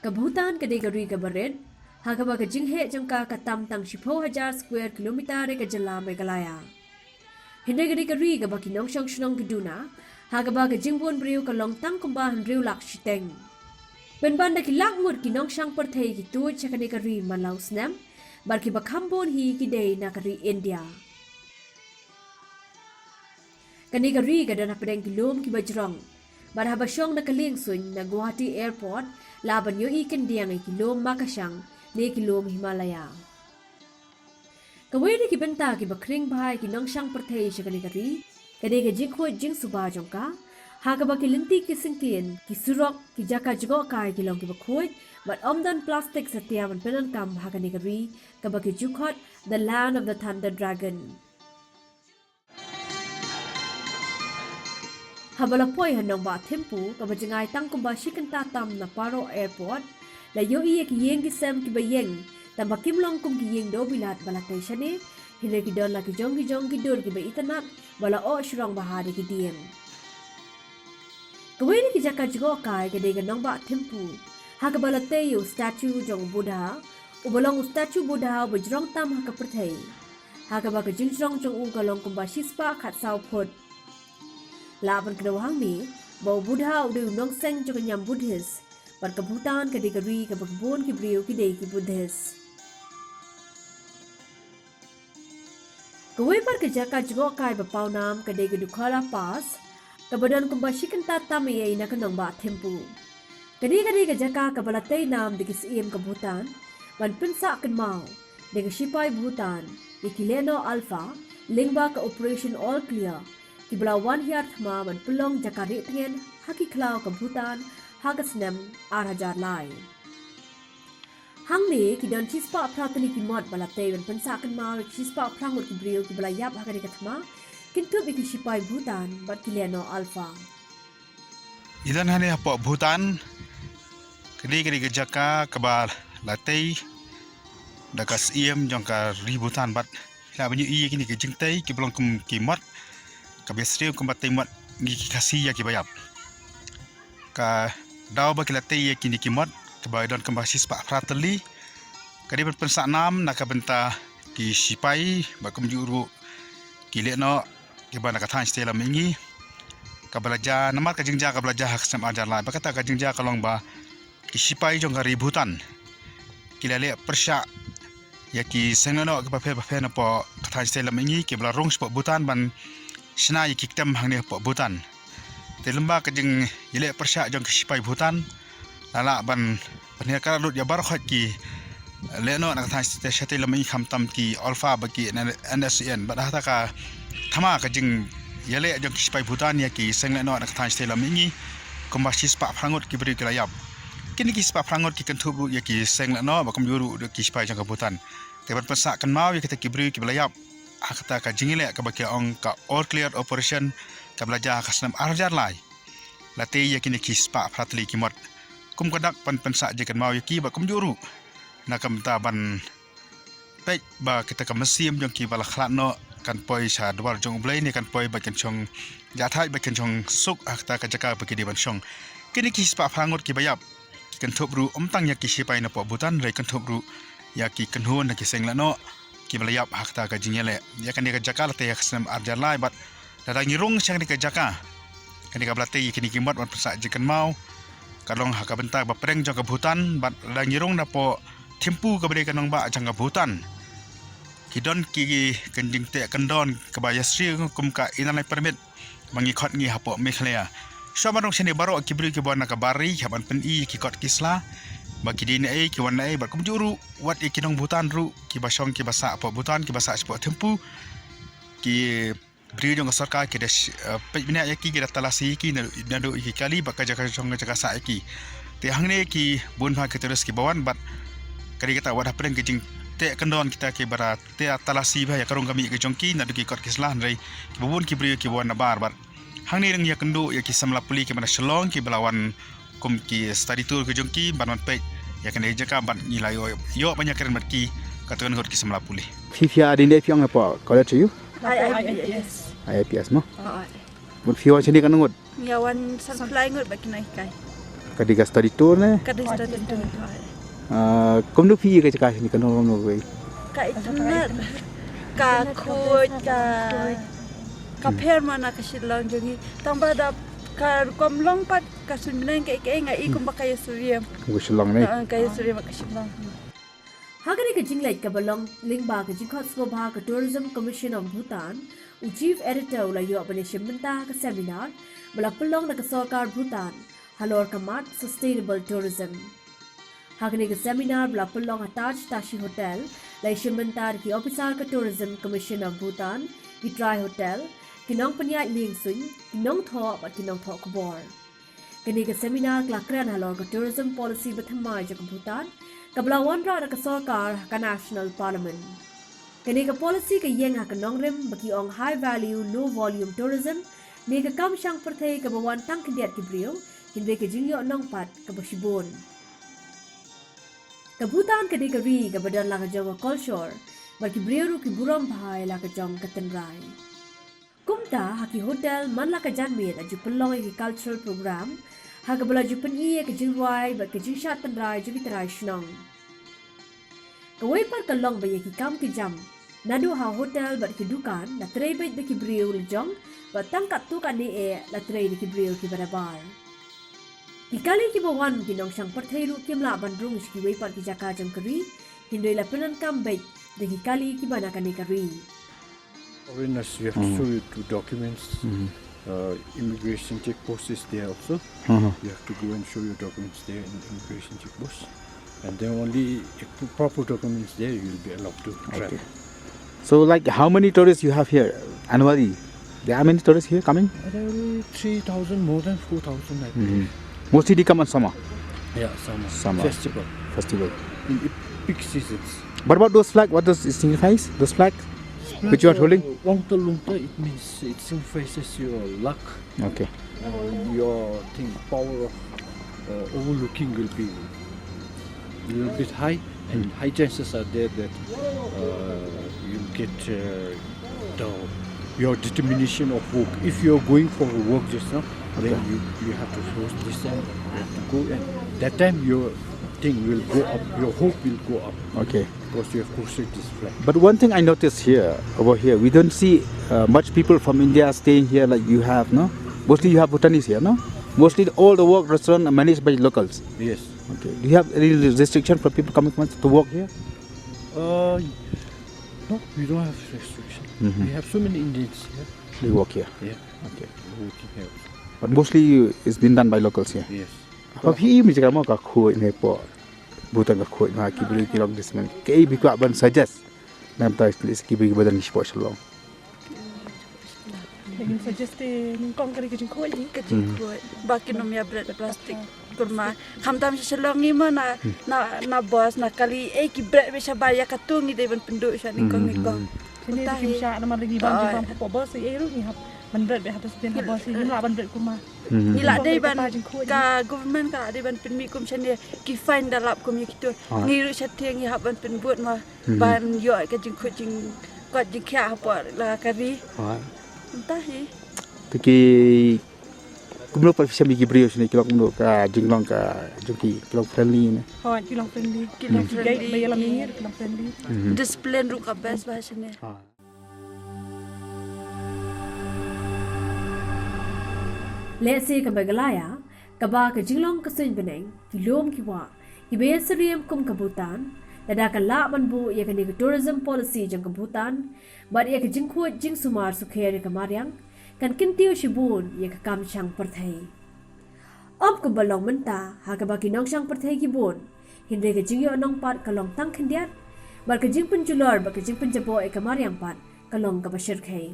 Ke Bhutan ke Degari ke Baret, hagaba ke Jinghe jangka ke tam tang 10,000 square kilometer ke Jela Meghalaya. Hindai ke Degari ke baki nong shong shong ke Duna, hagaba ke Jingbon Briu ke long tang kumbahan Briu lak shiteng. Penbanda ki lak ngut ki nong shang perthai ki tu cha ke Degari malau snam, bar ki bakhambon hi ki dei na kari India. Ke Degari ke dana pedeng ki lom ki bajrong, bar habashong na kaling sun na Guwahati Airport, laban yo ikan diang ki lom Makashang ne ki lom Himalaya. Kawai ki benta ki bakring bhai ki nong shang perthai cha ke Degari, ke dega jikho jing suba jongka, hagaba ki linti ki singkin ki surok ki jaka jgo kai ki long ki bakhoi, but omdan plastic setiawan penan kam haga Degari, ke baki jukhot the land of the thunder dragon. Habalapoi hanong ba tempu ka bajangai tangkumba shikanta tam na Paro Airport la yo iya ki yeng ki sem ki bayeng tamba kimlong kum ki yeng do bilat balatay shane hile ki don la ki jong ki dor ki ba itanat wala o shrong bahari ki diem. Kawai ni ki jaka jigo kai ka dega nong ba tempu haka balatay yo statue jong Buddha ubalong statue Buddha bajrong tam haka perthai haka ba ka jingrong jong ugalong kumba shispa khat saw phot. Laban kedawang ni, bau Buddha udah nong seng juga nyam Buddhis, bar ke Bhutan ke Degari ke Bagbon ki Briu ki dei ki Buddhis. Kawai bar ke jaka juga kai bapau nam ke dei ke Dukhala Pass, ke badan kumbashikan tatam ye ina ke nong ba tempu. Kadi ke jaka ke balatay nam di kisiem ke Bhutan, ban pensa ken mau, de ke Shipai Bhutan, ikileno Alpha, lingba ke Operation All Clear. Ki belawan hiar thma man pelong jakari tengen haki klau ke Bhutan hagasnem arhajar lai. Hang ni ki don chispa pratani ki mod balate ban pensakan mau chispa prangut ki Briu ki belayap hagari kathma kintu bi ki Shipai Bhutan bat kileno Alpha. Idan hane apa Bhutan kedi jaka kabal latei dakas iem jongka ri Bhutan bat la banyu i kini ke jingtai ki belong kum ki mod kabesri kumbat timot ngi kasi ya ki bayap ka daw ba kilate ya kini kimot ka baydon kambasis pa frateli kadi pensak nam nak benta ki Shipai ba kum juru kileno ki bana ka than stela mingi ka belajar namat ka jingja ka belajar hak sam ajar la ba kata ka jingja kalong ba ki Shipai jong ka ri Bhutan kilale persya ya ki sengno ka pa na po ka than stela mingi ki bela rong spot Bhutan ban Sina yi kiktam hang ni po Bhutan. Te lemba ka jing yele persya jong ki Shipai Bhutan. Lala ban panir kara lut ya bar khot ki leno nak thai sate lemai kham tam ki Alpha bagi NSN badah ta ka thama ka jing yele jong ki Shipai Bhutan ya ki seng leno nak thai sate lemai kombasis pa prangut ki beri kelayap. Kini ki spa prangut ki kentubu ya ki seng leno ba kom juru ki Shipai jong Bhutan. Te ban pesak kan mau ya kita ki beri ki belayap. Kata ka jingile ka baki ong ka all clear operation ka belajar ka senam arjar lai latei yakini ki spa pratli ki mot kum kadak pan pensa je kan mau yaki ba kum juru nakam ta ban pek ba kita ka mesim jong ki bala khlatno kan poi sa dwar jong blai ni kan poi ba kan chong jathai ba kan chong suk akta ka jaka baki di ban chong kini ki spa prangot ki bayap kan thobru omtang yaki Shipai na po Bhutan re kan thobru yaki kan hun na ki senglano ki belayap hakta ka jingele ya kan ka jaka late ya kesem arjar lai bat dada ngirung syang ka jaka kan ka blate kini kimot bat pesa jikan mau kalong haka bentak ba preng jong ka Bhutan bat dada ngirung na po tempu ka bere kanong ba jang ka Bhutan kidon ki kenjing te kendon ka ba yasri kum ka inalai permit mangi khot ngi hapo Meghalaya syabarong sini baro ki beri ki bona ka bari haban pen i ki kot kisla bagi dini ki wana bar kum juru wat ikinong Bhutan ru ki basong ki basa apa Bhutan ki basa sport tempu ki beri jong sarkar ki des pe bina ya ki talasi ki nado ki kali baka jaka jong jaka sa ki te hangne ki bun pha ki terus ki bawan bat kari kata wadah preng ki jing te kendon kita ki barat te talasi ba ya karong kami ki jong ki nado ki kot kislah ndai ki bubun ki beri ki wana bar bat hangne reng ya kendo ya ki samla puli ki mana shalong ki belawan kum ki study tour ke jongki ban pek ya kan jaka ban nilai yo banyak keren matki katakan hot ki samla pulih fifia adinde fiang apa college you IPS. IPS mo bun fiwa chini kan ngot Yawan supply ngot baki nai kai. Kadiga study tour ne. Kadang study tour. Kom nu pi ke cakap ni kan orang nu we. Ka internet. Ka kod ka permana ka silang jongi. Tambah da ka komlong pat ka sunminang ka ngai ikum bakay suriyam. Ko Shillong ne. Kay suriyam ka silang. Hagani ka jinglait ka balong lingba ka jingkhot swabha ka Tourism Commission of Bhutan, u Chief Editor ula yo apane shimenta ka seminar, bala pelong na ka Sarkar Bhutan, halor kamat Sustainable Tourism. Hagani ka seminar bala pelong Taj Tashi Hotel, lai shimenta ki Officer ka Tourism Commission of Bhutan, ki Try Hotel, kinong panyat ling sun, kinong tho at kinong tho kubor. Kani ka seminar klakran halor ka Tourism Policy bathamai ja ka Bhutan, Kablawan ra ka Sarkar ka National Parliament. Kani ka policy ka yeng ha ka nongrim baki ong high value low volume tourism ni ka kam syang perthai ka bawan tang kindiat ki brio hindi ka jingyo nongpat ka basibon. Ka Bhutan kani ka ri ka badan la ka jong culture baki brio ru ki buram bhai la ka jong ka tenrai. Kumta ha ki hotel man la ka janmi la ju pelong ki cultural program Haga bala jupan iya ke jingwai ba ke jingshat tandrai jugi tarai shnong. Kawai par kalong ba ki kam ki jam. Nadu ha hotel ba ki dukan na tray ba ki briu jong ba tangkat tu kan ni la tray ki briu ki barabar. Ikali ki bawan ki nong syang parthairu kim la bandrung ki wai par ki jaka jong kari hindoi la penan kam ba de ki kali ki bana kan ni kari. Foreigners, you have to show you two documents. Immigration check post is there also. You have to go and show your documents there in immigration check post. And then only if proper documents there, you will be allowed to travel. So like how many tourists you have here annually? There are many tourists here coming? There will be 3,000, more than 4,000 I think. Mostly they come on summer Yeah, Summer. festival. festival. In peak seasons. What about those flag? What does it signify? Those flag? Which you are holding? Wangta lungta, it means it signifies your luck. Okay. Your power of overlooking will be a little bit high, and high chances are there that you'll get your determination of work. If you're going for work just now, then you have to force this and you have to go, and that time your thing will go up, your hope will go up. Okay. Because you have posted this flag. But one thing I noticed here, over here, we don't see much people from India staying here like you have, no? Mostly you have Bhutanese here, no? Mostly all the work restaurant are managed by locals. Yes. Okay. Do you have any restriction for people coming to work here? No, we don't have restriction. We have so many Indians here. They work here. Yeah, Okay. working here. But mostly it's been done by locals here. Yes. But he is cakap mau kakui ni po Bhutan kakui nak kibri kilong disman. Kei bikwa ban suggest nam ta is kibri badan ni sport shalom. Mình suggest mình con cái gì khôi đi. Ka jingkoi. Baki nom ya bread plastic. Kurma. Hamtam sa shalong ni mo na boss na kali ki bread be siya baya katungi de ban penduk siya ni kong. Jadi kim sha nama lagi bang jepang po bos si eru ni hap ban bread be habis ben bos si la ban bread kuma. Ila de ban ka government ka de ban pen mi kum siya ni ki fine dalap kum yikitu. Ngiru siya tiang hap ban pen buat ma ban yo ka jingkoi jing kot jing kya hapo la kari. Entah hi. Tiki kumlo pa siya mikibri sini kilong kumlo ka jinglong ka juki kilong friendly ni. Hoi kilang friendly. Kilang Gate friendly. bay alam ni kilang friendly. Discipline ru ka best bahasa ni. Let's say kabagalaya, kaba ka jinglong kasun beneng, kilom kiwa, ibe siriem kum kabutan, dada ka la banbu ya ka ni tourism policy jang kabutan, but ya ka jingkhuat jing sumar sukhere ka mariang, kan kintiyo shibun ya ka kam syang perthai. Om ka balong menta, ha ka baki nong syang perthai kibun, hindi ka jingyo nong pat kalong tang kindiat, bar ka jing penjular ba ka jing penjabo ka mariang pat, kalong ka basir khay.